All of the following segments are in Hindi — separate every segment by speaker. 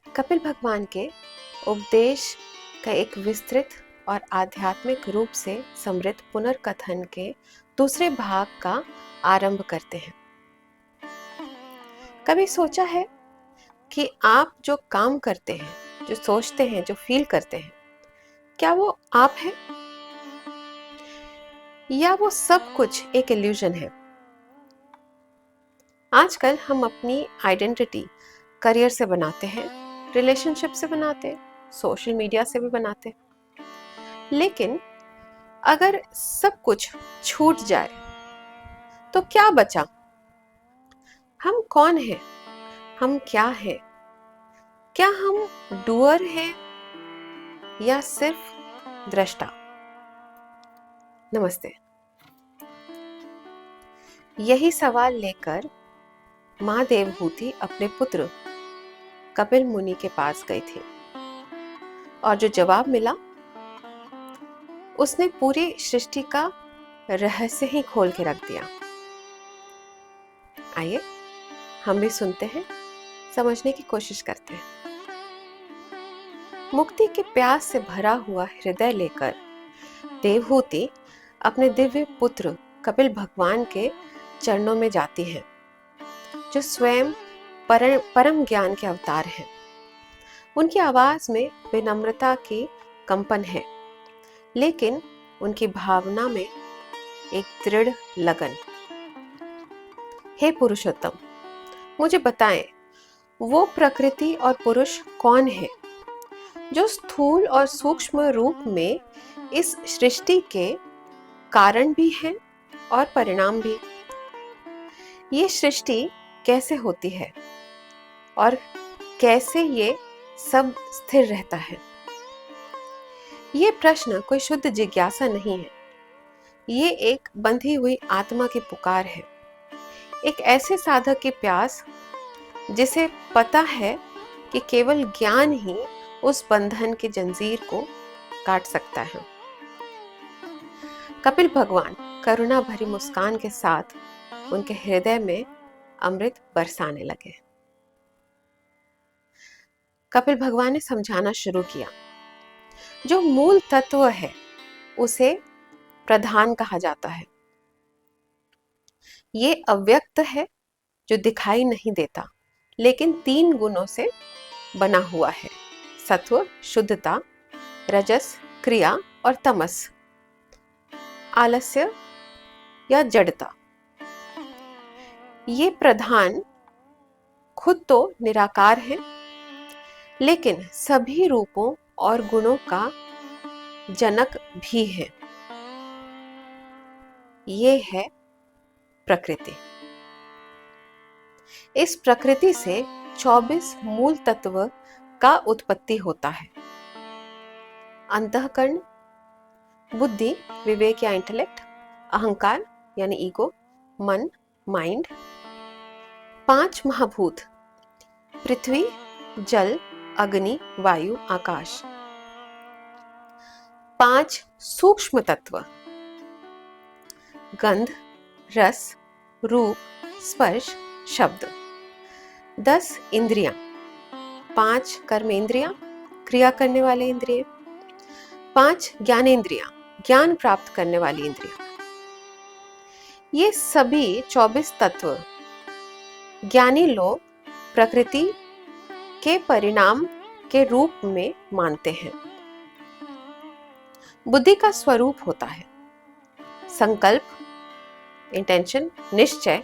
Speaker 1: कपिल भगवान के उपदेश का एक विस्तृत और आध्यात्मिक रूप से समृद्ध पुनर्कथन के दूसरे भाग का आरंभ करते हैं। कभी सोचा है कि आप जो काम करते हैं, जो सोचते हैं, जो फील करते हैं, क्या वो आप हैं या वो सब कुछ एक इल्यूजन है? आजकल हम अपनी आइडेंटिटी करियर से बनाते हैं, रिलेशनशिप से बनाते हैं, सोशल मीडिया से भी बनाते हैं। लेकिन अगर सब कुछ छूट जाए तो क्या बचा? हम कौन हैं? हम क्या हैं? क्या हम डूअर हैं या सिर्फ दृष्टा? नमस्ते। यही सवाल लेकर मां देवहूति अपने पुत्र कपिल मुनि के पास गई थी और जो जवाब मिला उसने पूरी सृष्टि का रहस्य ही खोल के रख दिया। आइए हम भी सुनते हैं, समझने की कोशिश करते हैं। मुक्ति के प्यास से भरा हुआ हृदय लेकर देवहूति अपने दिव्य पुत्र कपिल भगवान के चरणों में जाती है, जो स्वयं परम ज्ञान के अवतार हैं। उनकी आवाज में विनम्रता की कंपन है, लेकिन उनकी भावना में एक दृढ़ लगन। हे पुरुषोत्तम, मुझे बताएं, वो प्रकृति और पुरुष कौन है जो स्थूल और सूक्ष्म रूप में इस सृष्टि के कारण भी हैं और परिणाम भी? ये सृष्टि कैसे होती है और कैसे ये सब स्थिर रहता है? ये प्रश्न कोई शुद्ध जिज्ञासा नहीं है, ये एक बंधी हुई आत्मा की पुकार है, एक ऐसे साधक की प्यास जिसे पता है कि केवल ज्ञान ही उस बंधन की जंजीर को काट सकता है। कपिल भगवान करुणा भरी मुस्कान के साथ उनके हृदय में अमृत बरसाने लगे। कपिल भगवान ने समझाना शुरू किया, जो मूल तत्व है उसे प्रधान कहा जाता है। ये अव्यक्त है जो दिखाई नहीं देता, लेकिन 3 गुणों से बना हुआ है: सत्व शुद्धता, रजस क्रिया और तमस आलस्य या जड़ता। ये प्रधान खुद तो निराकार है, लेकिन सभी रूपों और गुणों का जनक भी है। ये है प्रकृति। इस प्रकृति से 24 मूल तत्व का उत्पत्ति होता है: अंतःकरण, बुद्धि विवेक या इंटेलेक्ट, अहंकार यानी ईगो, मन माइंड, 5 महाभूत पृथ्वी जल अग्नि वायु आकाश, 5 सूक्ष्म तत्व गंध रस रूप स्पर्श शब्द, 10 इंद्रियां, 5 कर्मेंद्रियां क्रिया करने वाले इंद्रिय, 5 ज्ञानेंद्रियां ज्ञान प्राप्त करने वाली इंद्रियां। ये सभी 24 तत्व ज्ञानी लोग प्रकृति के परिणाम के रूप में मानते हैं। बुद्धि का स्वरूप होता है संकल्प, इंटेंशन, निश्चय,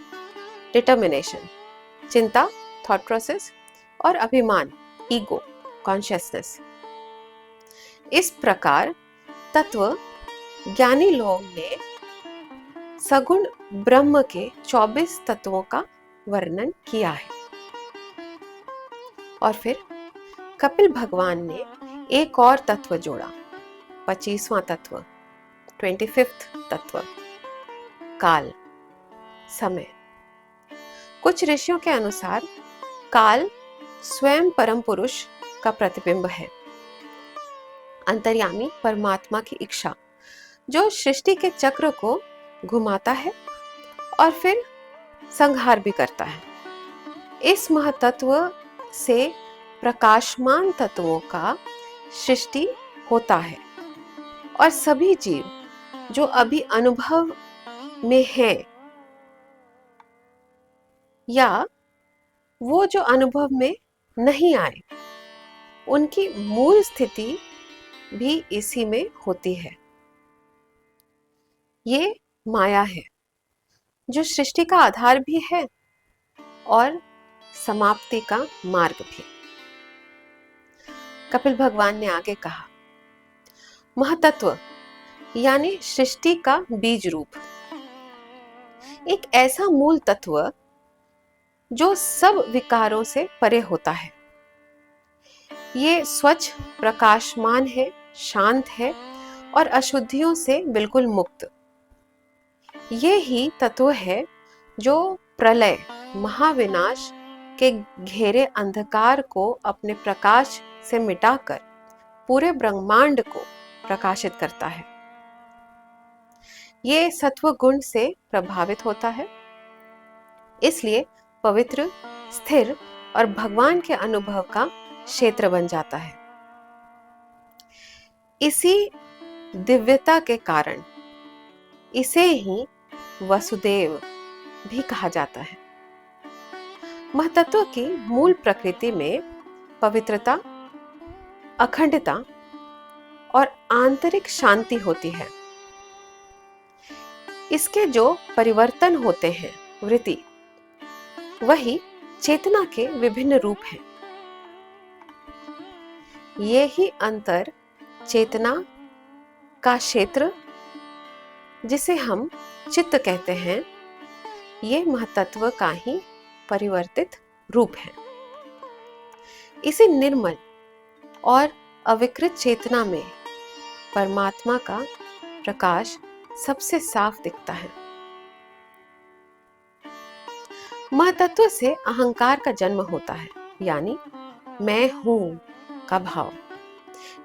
Speaker 1: डिटर्मिनेशन, चिंता, थॉट प्रोसेस और अभिमान, ईगो, कॉन्शियसनेस। इस प्रकार तत्व ज्ञानी लोग ने सगुण ब्रह्म के 24 तत्वों का वर्णन किया है। और फिर कपिल भगवान ने एक और तत्व जोड़ा, 25वां तत्व, 25th तत्व, काल, समय। कुछ ऋषियों के अनुसार काल स्वयं परम पुरुष का प्रतिबिंब है, अंतर्यामी परमात्मा की इच्छा जो सृष्टि के चक्र को घुमाता है और फिर संहार भी करता है। इस महातत्व से प्रकाशमान तत्वों का सृष्टि होता है और सभी जीव जो अभी अनुभव में हैं या वो जो अनुभव में नहीं आए, उनकी मूल स्थिति भी इसी में होती है। ये माया है जो सृष्टि का आधार भी है और समाप्ति का मार्ग भी। कपिल भगवान ने आगे कहा, महतत्व यानी सृष्टि का बीज रूप एक ऐसा मूल तत्व जो सब विकारों से परे होता है। ये स्वच्छ प्रकाशमान है, शांत है और अशुद्धियों से बिल्कुल मुक्त। ये ही तत्व है जो प्रलय महाविनाश के घेरे अंधकार को अपने प्रकाश से मिटाकर पूरे ब्रह्मांड को प्रकाशित करता है। ये सत्व गुण से प्रभावित होता है, इसलिए पवित्र, स्थिर और भगवान के अनुभव का क्षेत्र बन जाता है। इसी दिव्यता के कारण इसे ही वसुदेव भी कहा जाता है। महतत्व की मूल प्रकृति में पवित्रता, अखंडता और आंतरिक शांति होती है। इसके जो परिवर्तन होते हैं, वृत्ति, वही चेतना के विभिन्न रूप हैं। ये ही अंतर चेतना का क्षेत्र, जिसे हम चित्त कहते हैं, ये महतत्व का ही परिवर्तित रूप है। इसी निर्मल और अविकृत चेतना में परमात्मा का प्रकाश सबसे साफ दिखता है। महतत्व से अहंकार का जन्म होता है, यानी मैं हूं का भाव।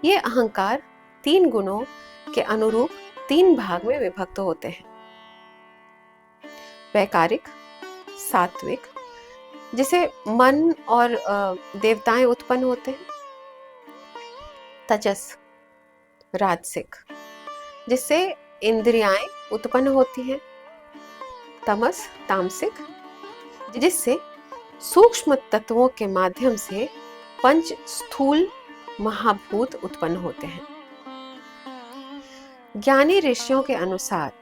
Speaker 1: ये अहंकार 3 गुणों के अनुरूप 3 भाग में विभक्त होते हैं। वैकारिक, सात्विक, जिसे मन और देवताएं उत्पन्न होते हैं। तजस, राजसिक, जिससे इंद्रियाएं उत्पन्न होती हैं। तमस, तामसिक, जिससे सूक्ष्म तत्वों के माध्यम से 5 स्थूल महाभूत उत्पन्न होते हैं। ज्ञानी ऋषियों के अनुसार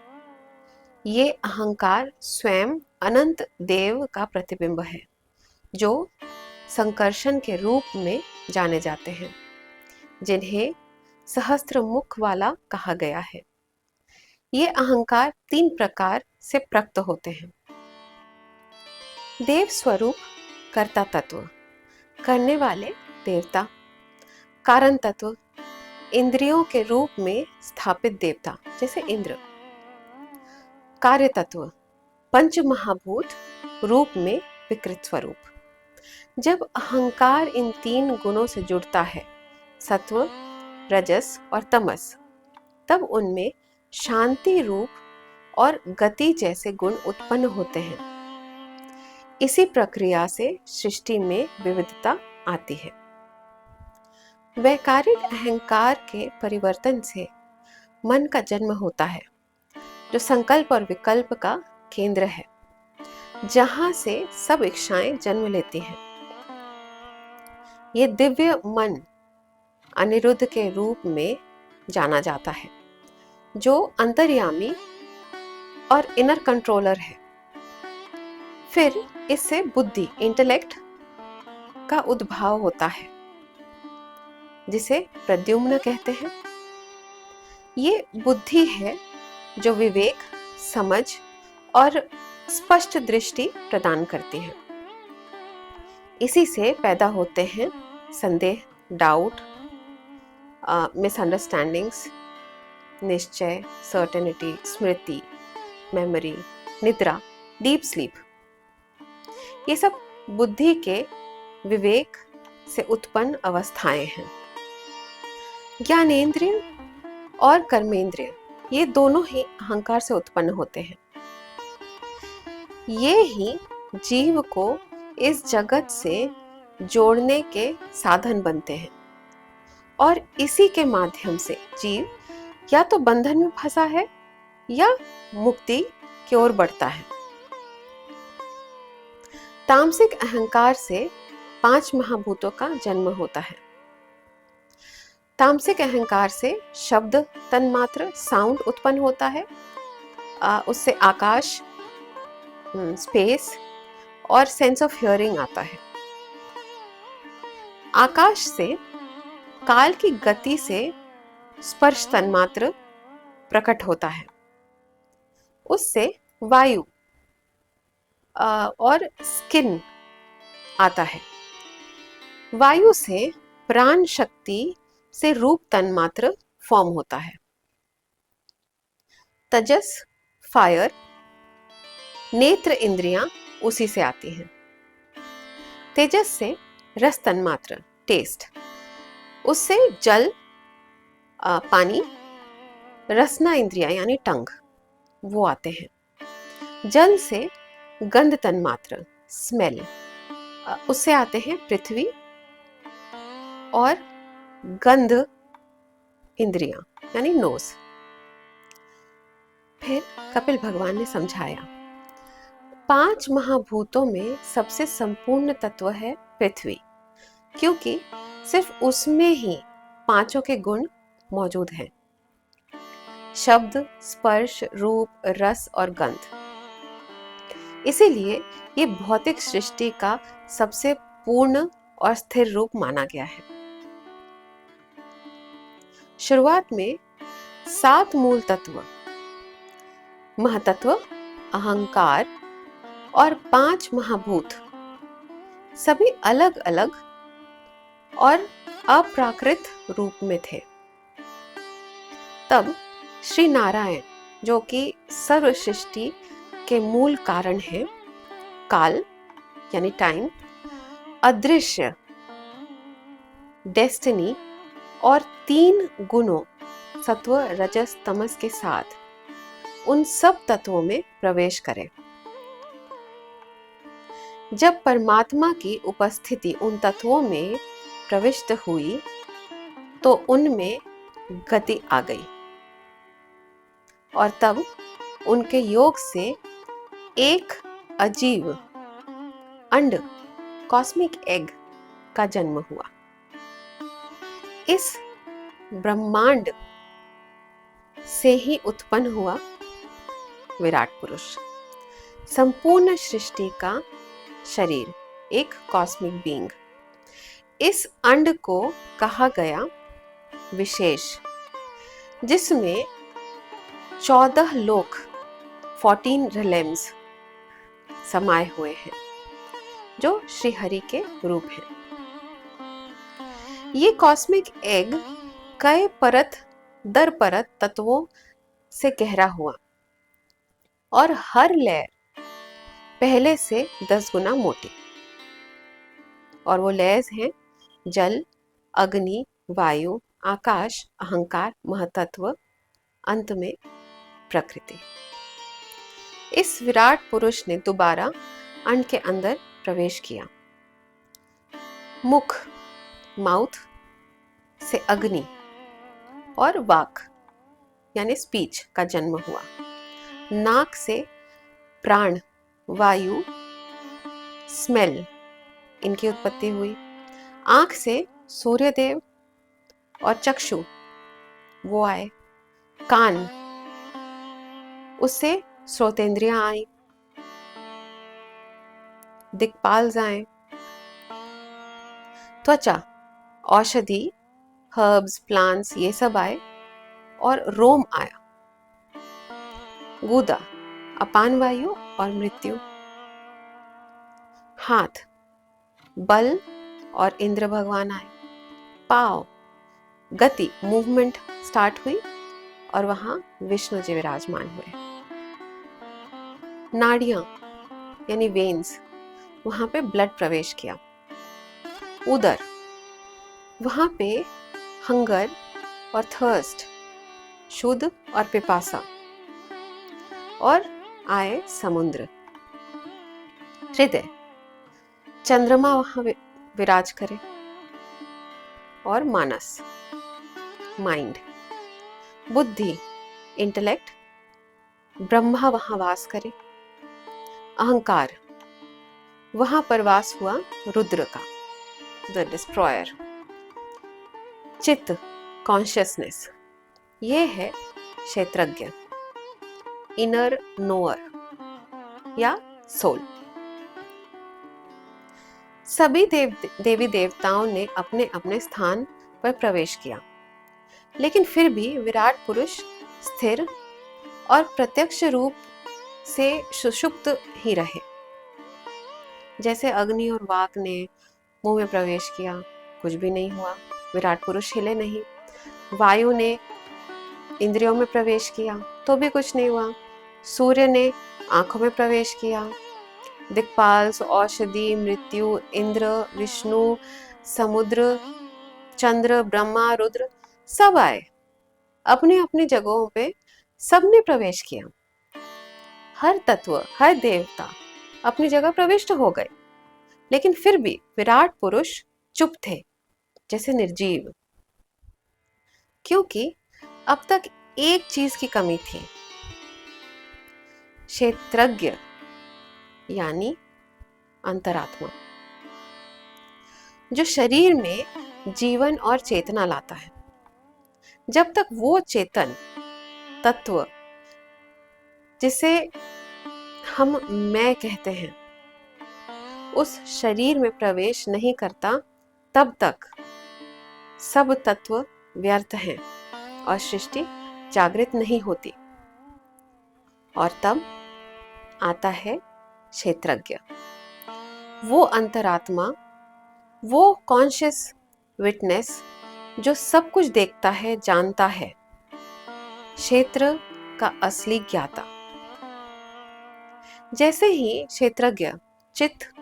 Speaker 1: ये अहंकार स्वयं अनंत देव का प्रतिबिंब है, जो संकर्षण के रूप में जाने जाते हैं, जिन्हें सहस्त्र मुख वाला कहा गया है। ये अहंकार 3 प्रकार से प्रकट होते हैं। देव स्वरूप कर्ता तत्व, करने वाले देवता। कारण तत्व, इंद्रियों के रूप में स्थापित देवता जैसे इंद्र। कार्य तत्व, पंच महाभूत रूप में विकृत स्वरूप। जब अहंकार इन 3 गुणों से जुड़ता है, सत्व, रजस और तमस, तब उनमें शांति रूप और गति जैसे गुण उत्पन्न होते हैं। इसी प्रक्रिया से सृष्टि में विविधता आती है। वैकारिक अहंकार के परिवर्तन से मन का जन्म होता है, जो संकल्प और विकल्प का केंद्र है, जहां से सब इच्छाएं जन्म लेती हैं। ये दिव्य मन अनिरुद्ध के रूप में जाना जाता है, जो अंतर्यामी और इनर कंट्रोलर है। फिर इससे बुद्धि, इंटेलेक्ट का उद्भाव होता है, जिसे प्रद्युम्न कहते हैं। ये बुद्धि है जो विवेक, समझ और स्पष्ट दृष्टि प्रदान करती है। इसी से पैदा होते हैं संदेह, डाउट, मिसअंडरस्टैंडिंग्स, निश्चय, सर्टेनिटी, स्मृति, मेमोरी, निद्रा, डीप स्लीप। ये सब बुद्धि के विवेक से उत्पन्न अवस्थाएं हैं। ज्ञानेंद्रिय और कर्मेंद्रिय, ये दोनों ही अहंकार से उत्पन्न होते हैं। ये ही जीव को इस जगत से जोड़ने के साधन बनते हैं और इसी के माध्यम से जीव या तो बंधन में फंसा है या मुक्ति की ओर बढ़ता है। तामसिक अहंकार से 5 महाभूतों का जन्म होता है। तामसिक अहंकार से शब्द तन्मात्र साउंड उत्पन्न होता है। उससे आकाश, स्पेस और सेंस ऑफ हियरिंग आता है। आकाश से काल की गति से स्पर्श तन्मात्र प्रकट होता है। उससे वायु और स्किन आता है। वायु से प्राण शक्ति से रूप तन्मात्र फॉर्म होता है। तेजस, फायर, नेत्र इंद्रियां उसी से आती हैं। तेजस से रस तन्मात्र, टेस्ट, उससे जल, पानी, रसना इंद्रियां यानी टंग, वो आते हैं। जल से गंध तन्मात्र, स्मेल, उससे आते हैं पृथ्वी और गंध इंद्रियां यानी नोज। फिर कपिल भगवान ने समझाया 5 महाभूतों में सबसे संपूर्ण तत्व है पृथ्वी, क्योंकि सिर्फ उसमें ही 5 के गुण मौजूद हैं। शब्द, स्पर्श, रूप, रस और गंध। इसीलिए ये भौतिक सृष्टि का सबसे पूर्ण और स्थिर रूप माना गया है। शुरुआत में 7 मूल तत्व, महतत्व, अहंकार और 5 महाभूत सभी अलग अलग और अप्राकृत रूप में थे। तब श्री नारायण, जो कि सर्व सृष्टि के मूल कारण है, काल यानी टाइम, अदृश्य, डेस्टिनी और 3 गुणों सत्व, रजस, तमस के साथ उन सब तत्वों में प्रवेश करें। जब परमात्मा की उपस्थिति उन तत्वों में प्रविष्ट हुई तो उनमें गति आ गई और तब उनके योग से एक अजीब अंड, कॉस्मिक एग का जन्म हुआ। इस ब्रह्मांड से ही उत्पन्न हुआ विराट पुरुष, संपूर्ण सृष्टि का शरीर, एक कॉस्मिक बीइंग। इस अंड को कहा गया विशेष, जिसमें 14 लोक, 14 रिलेम्स समाये हुए हैं, जो श्री हरि के रूप हैं। ये कॉस्मिक एग कई परत दर परत तत्वों से गहरा हुआ और हर लेयर पहले से 10 गुना मोटी। और वो लेयर्स हैं जल, अग्नि, वायु, आकाश, अहंकार, महतत्व, अंत में प्रकृति। इस विराट पुरुष ने दोबारा अंड के अंदर प्रवेश किया। मुख, माउथ से अग्नि और वाक यानी स्पीच का जन्म हुआ। नाक से प्राण, वायु, स्मेल, इनकी उत्पत्ति हुई। आंख से सूर्यदेव और चक्षु वो आए। कान, उससे श्रोतेंद्रियां आई। दिक्पाल आए। त्वचा, औषधि, हर्ब्स, प्लांट्स, ये सब आए और रोम आया। गुदा, अपान वायु और मृत्यु। हाथ, बल और इंद्र भगवान आए। पाँव, गति, मूवमेंट स्टार्ट हुई और वहां विष्णु जी विराजमान हुए। नाड़ियां यानी वेन्स, वहां पे ब्लड प्रवेश किया। उदर, वहां पे हंगर और थर्स्ट, शुद्ध और पिपासा, और आए समुद्र। हृदय, चंद्रमा वहां विराज करे, और मानस माइंड, बुद्धि इंटेलेक्ट, ब्रह्मा वहां वास करे, अहंकार वहां पर वास हुआ रुद्र का, द डिस्ट्रॉयर, चित्त कॉन्शियसनेस, ये है क्षेत्रज्ञ, इनर नोअर या सोल। सभी देवी देवताओं ने अपने अपने स्थान पर प्रवेश किया, लेकिन फिर भी विराट पुरुष स्थिर और प्रत्यक्ष रूप से सुषुप्त ही रहे। जैसे अग्नि और वाक ने मुंह में प्रवेश किया, कुछ भी नहीं हुआ, विराट पुरुष हिले नहीं। वायु ने इंद्रियों में प्रवेश किया तो भी कुछ नहीं हुआ। सूर्य ने आंखों में प्रवेश किया। दिक्पाल, औषधि, मृत्यु, इंद्र, विष्णु, समुद्र, चंद्र, ब्रह्मा, रुद्र सब आए, अपनी अपनी जगहों पे सबने प्रवेश किया। हर तत्व, हर देवता अपनी जगह प्रविष्ट हो गए, लेकिन फिर भी विराट पुरुष चुप थे, जैसे निर्जीव, क्योंकि अब तक एक चीज की कमी थी, क्षेत्रज्ञ यानी अंतरात्मा, जो शरीर में जीवन और चेतना लाता है। जब तक वो चेतन तत्व, जिसे हम मैं कहते हैं, उस शरीर में प्रवेश नहीं करता, तब तक सब तत्व व्यर्थ हैं और सृष्टि जागृत नहीं होती। और तब आता है क्षेत्रज्ञ, वो अंतरात्मा, वो कॉन्शियस विटनेस जो सब कुछ देखता है, जानता है, क्षेत्र का असली ज्ञाता। जैसे ही क्षेत्रज्ञ चित्त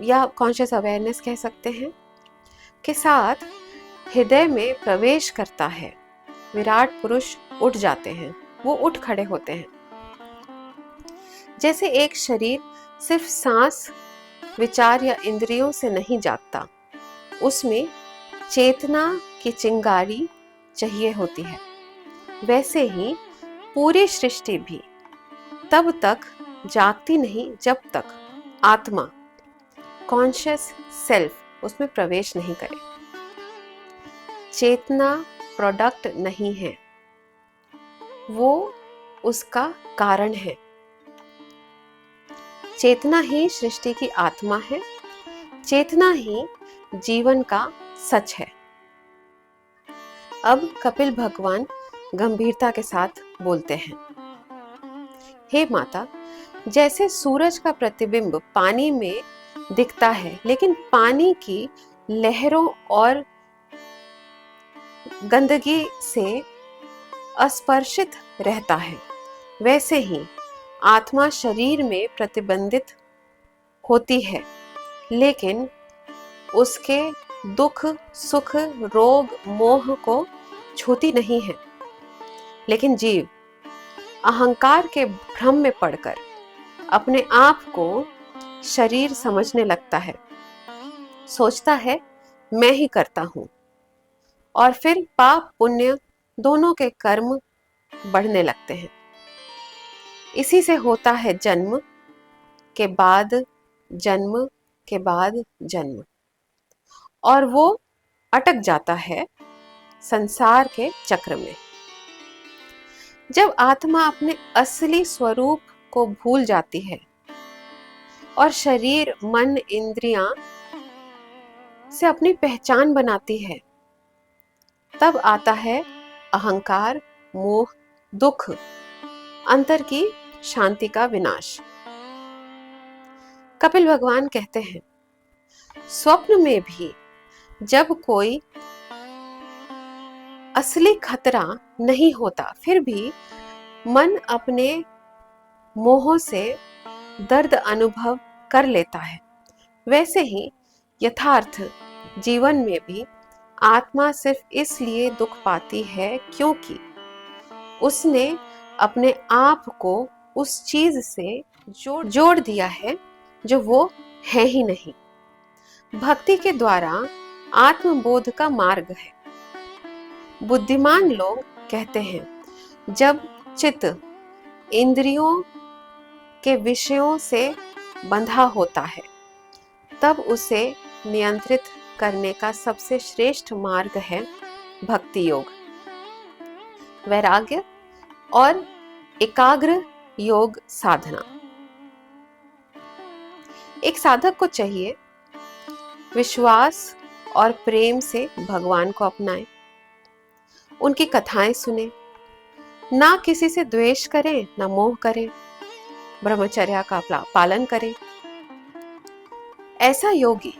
Speaker 1: या कॉन्शियस अवेयरनेस कह सकते हैं के साथ हृदय में प्रवेश करता है, विराट पुरुष उठ जाते हैं, वो उठ खड़े होते हैं। जैसे एक शरीर सिर्फ सांस, विचार या इंद्रियों से नहीं जागता, उसमें चेतना की चिंगारी चाहिए होती है, वैसे ही पूरी सृष्टि भी तब तक जागती नहीं जब तक आत्मा, कॉन्शियस सेल्फ उसमें प्रवेश नहीं करे। चेतना प्रोडक्ट नहीं है, वो उसका कारण है। चेतना ही सृष्टि की आत्मा है, चेतना ही जीवन का सच है। अब कपिल भगवान गंभीरता के साथ बोलते हैं, हे माता, जैसे सूरज का प्रतिबिंब पानी में दिखता है, लेकिन पानी की लहरों और गंदगी से अस्पर्शित रहता है, वैसे ही आत्मा शरीर में प्रतिबंधित होती है, लेकिन उसके दुख, सुख, रोग, मोह को छूती नहीं है। लेकिन जीव अहंकार के भ्रम में पड़कर अपने आप को शरीर समझने लगता है, सोचता है मैं ही करता हूं, और फिर पाप पुण्य दोनों के कर्म बढ़ने लगते हैं। इसी से होता है जन्म के बाद जन्म के बाद जन्म, और वो अटक जाता है संसार के चक्र में। जब आत्मा अपने असली स्वरूप को भूल जाती है और शरीर, मन, इंद्रियां से अपनी पहचान बनाती है, तब आता है अहंकार, मोह, दुख, अंतर की शांति का विनाश। कपिल भगवान कहते हैं, स्वप्न में भी जब कोई असली खतरा नहीं होता, फिर भी मन अपने मोह से दर्द अनुभव कर लेता है, वैसे ही यथार्थ जीवन में भी आत्मा सिर्फ इसलिए दुख पाती है क्योंकि उसने अपने आप को उस चीज से जोड़ दिया है जो वो है ही नहीं। भक्ति के द्वारा आत्मबोध का मार्ग है। बुद्धिमान लोग कहते हैं, जब चित्त इंद्रियों के विषयों से बंधा होता है तब उसे नियंत्रित करने का सबसे श्रेष्ठ मार्ग है भक्ति योग, वैराग्य और एकाग्र योग साधना। एक साधक को चाहिए विश्वास और प्रेम से भगवान को अपनाएं, उनकी कथाएं सुने, ना किसी से द्वेष करें ना मोह करें, ब्रह्मचर्य का पालन करें। ऐसा योगी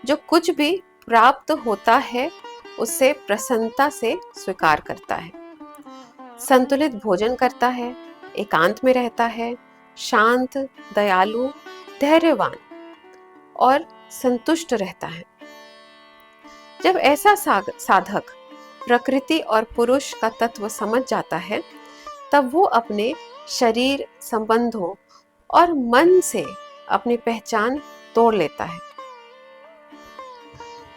Speaker 1: जो कुछ भी प्राप्त होता है उसे प्रसन्नता से स्वीकार करता है, संतुलित भोजन करता है, एकांत में रहता है, शांत, दयालु, धैर्यवान और संतुष्ट रहता है। जब ऐसा साधक प्रकृति और पुरुष का तत्व समझ जाता है तब वो अपने शरीर, संबंधों और मन से अपनी पहचान तोड़ लेता है।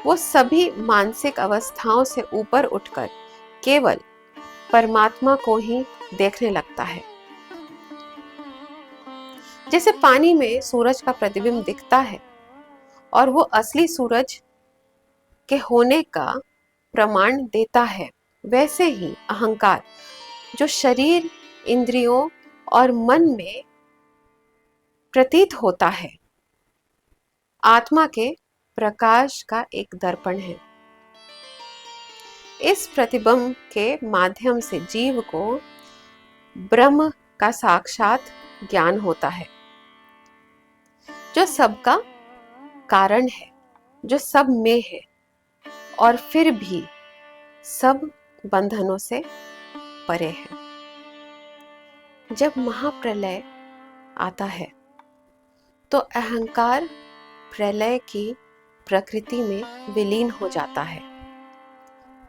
Speaker 1: वो सभी मानसिक अवस्थाओं से ऊपर उठकर केवल परमात्मा को ही देखने लगता है। जैसे पानी में सूरज का प्रतिबिंब दिखता है और वो असली सूरज के होने का प्रमाण देता है, वैसे ही अहंकार जो शरीर, इंद्रियों और मन में प्रतीत होता है, आत्मा के प्रकाश का एक दर्पण है। इस प्रतिबिंब के माध्यम से जीव को ब्रह्म का साक्षात ज्ञान होता है, जो सबका कारण है, जो सब में है और फिर भी सब बंधनों से परे है। जब महाप्रलय आता है तो अहंकार प्रलय की प्रकृति में विलीन हो जाता है।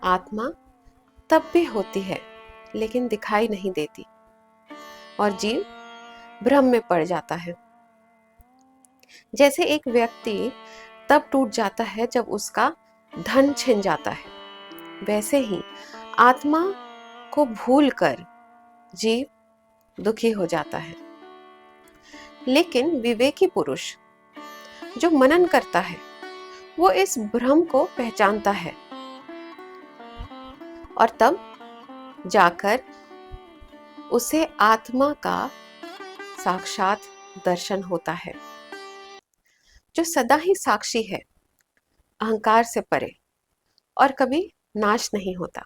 Speaker 1: आत्मा तब भी होती है लेकिन दिखाई नहीं देती और जीव भ्रम में पड़ जाता है। जैसे एक व्यक्ति तब टूट जाता है जब उसका धन छिन जाता है, वैसे ही आत्मा को भूलकर जीव दुखी हो जाता है। लेकिन विवेकी पुरुष जो मनन करता है वो इस भ्रम को पहचानता है और तब जाकर उसे आत्मा का साक्षात दर्शन होता है, जो सदा ही साक्षी है, अहंकार से परे और कभी नाश नहीं होता।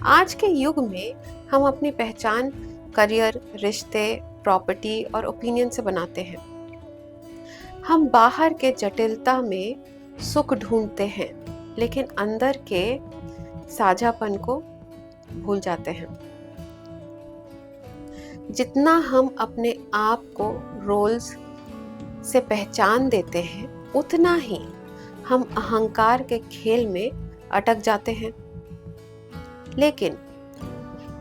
Speaker 1: आज के युग में हम अपनी पहचान करियर, रिश्ते, प्रॉपर्टी और ओपिनियन से बनाते हैं। हम बाहर के जटिलता में सुख ढूंढते हैं लेकिन अंदर के साझापन को भूल जाते हैं। जितना हम अपने आप को रोल्स से पहचान देते हैं उतना ही हम अहंकार के खेल में अटक जाते हैं। लेकिन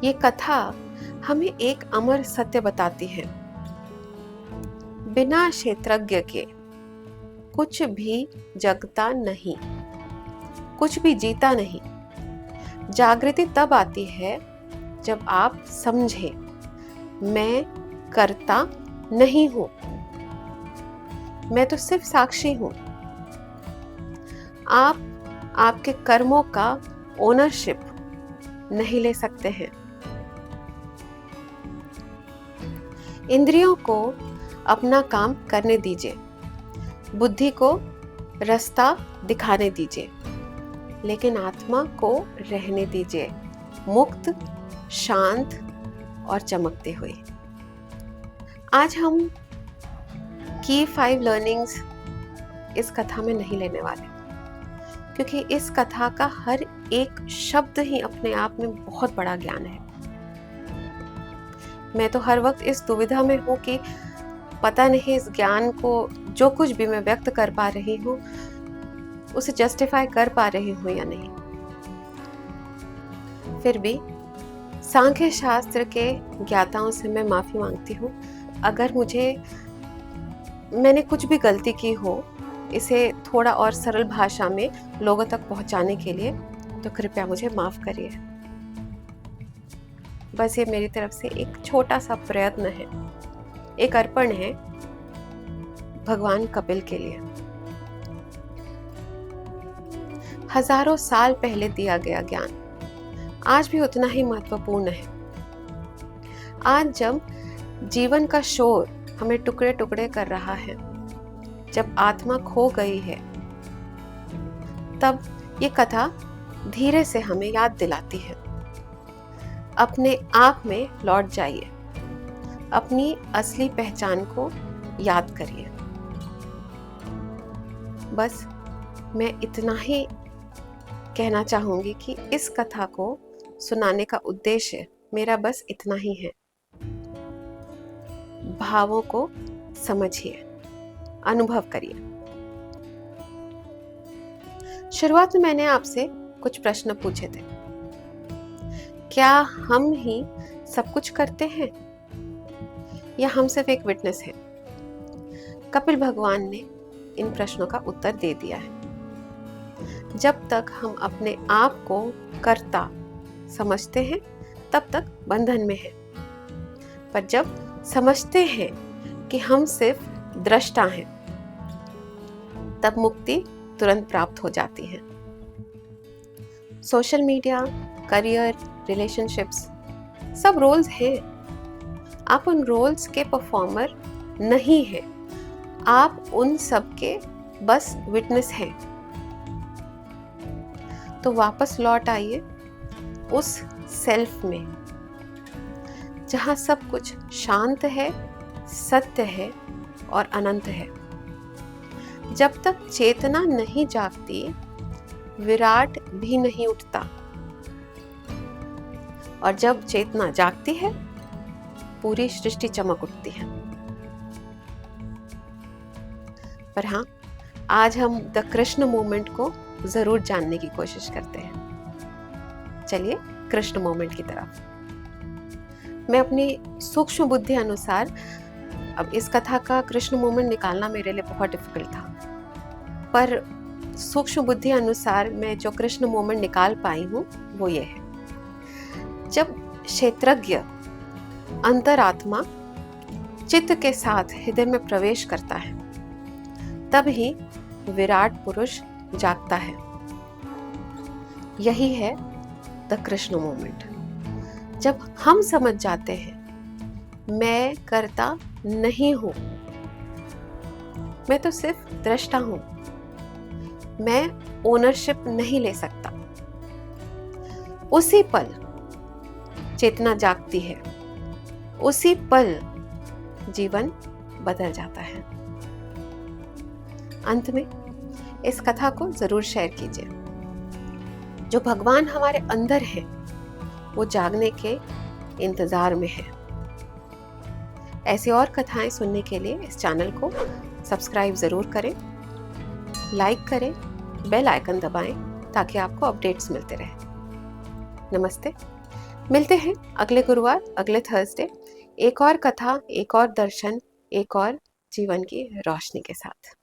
Speaker 1: ये कथा हमें एक अमर सत्य बताती है, बिना क्षेत्रज्ञ के कुछ भी जगता नहीं, कुछ भी जीता नहीं। जागृति तब आती है जब आप समझें, मैं करता नहीं हूं, मैं तो सिर्फ साक्षी हूं। आप आपके कर्मों का ओनरशिप नहीं ले सकते हैं। इंद्रियों को अपना काम करने दीजिए, बुद्धि को रास्ता दिखाने दीजिए, लेकिन आत्मा को रहने दीजिए मुक्त, शांत और चमकते हुए। आज हम की 5 लर्निंग्स इस कथा में नहीं लेने वाले, क्योंकि इस कथा का हर एक शब्द ही अपने आप में बहुत बड़ा ज्ञान है। मैं तो हर वक्त इस दुविधा में हूँ कि पता नहीं इस ज्ञान को जो कुछ भी मैं व्यक्त कर पा रही हूँ उसे जस्टिफाई कर पा रही हूँ या नहीं। फिर भी सांख्य शास्त्र के ज्ञाताओं से मैं माफी मांगती हूँ अगर मुझे मैंने कुछ भी गलती की हो, इसे थोड़ा और सरल भाषा में लोगों तक पहुंचाने के लिए, तो कृपया मुझे माफ़ करिए। बस ये मेरी तरफ से एक छोटा सा प्रयत्न है, एक अर्पण है भगवान कपिल के लिए। हजारों साल पहले दिया गया ज्ञान आज भी उतना ही महत्वपूर्ण है। आज जब जीवन का शोर हमें टुकड़े टुकड़े कर रहा है, जब आत्मा खो गई है, तब ये कथा धीरे से हमें याद दिलाती है, अपने आप में लौट जाइए, अपनी असली पहचान को याद करिए। बस मैं इतना ही कहना चाहूंगी कि इस कथा को सुनाने का उद्देश्य मेरा बस इतना ही है। भावों को समझिए, अनुभव करिए। शुरुआत में मैंने आपसे कुछ प्रश्न पूछे थे। क्या हम ही सब कुछ करते हैं या हम सिर्फ एक विटनेस हैं? कपिल भगवान ने इन प्रश्नों का उत्तर दे दिया है। जब तक हम अपने आप को कर्ता समझते हैं, तब तक बंधन में हैं। पर जब समझते हैं कि हम सिर्फ दृष्टा हैं, तब मुक्ति तुरंत प्राप्त हो जाती है। सोशल मीडिया, करियर, रिलेशनशिप्स सब रोल्स हैं। आप उन रोल्स के परफॉर्मर नहीं हैं, आप उन सब के बस विटनेस हैं। तो वापस लौट आइए उस सेल्फ में, जहां सब कुछ शांत है, सत्य है और अनंत है। जब तक चेतना नहीं जागती, विराट भी नहीं उठता, और जब चेतना जागती है, पूरी सृष्टि चमक उठती है। पर हाँ, आज हम द कृष्ण मोमेंट को जरूर जानने की कोशिश करते हैं। चलिए कृष्ण मोमेंट की तरफ। मैं अपनी सूक्ष्म बुद्धि अनुसार, अब इस कथा का कृष्ण मोमेंट निकालना मेरे लिए बहुत डिफिकल्ट था, पर सूक्ष्म बुद्धि अनुसार मैं जो कृष्ण मोमेंट निकाल पाई हूँ वो ये है। जब क्षेत्रज्ञ अंतरात्मा चित्त के साथ हृदय में प्रवेश करता है, तब ही विराट पुरुष जागता है। यही है द कृष्ण मोमेंट। जब हम समझ जाते हैं मैं कर्ता नहीं हूं, मैं तो सिर्फ दृष्टा हूं, मैं ओनरशिप नहीं ले सकता, उसी पल चेतना जागती है, उसी पल जीवन बदल जाता है। अंत में इस कथा को जरूर शेयर कीजिए। जो भगवान हमारे अंदर है, वो जागने के इंतजार में है। ऐसी और कथाएं सुनने के लिए इस चैनल को सब्सक्राइब जरूर करें, लाइक करें, बेल आइकन दबाएं ताकि आपको अपडेट्स मिलते रहें। नमस्ते, मिलते हैं अगले गुरुवार, अगले थर्सडे, एक और कथा, एक और दर्शन, एक और जीवन की रोशनी के साथ।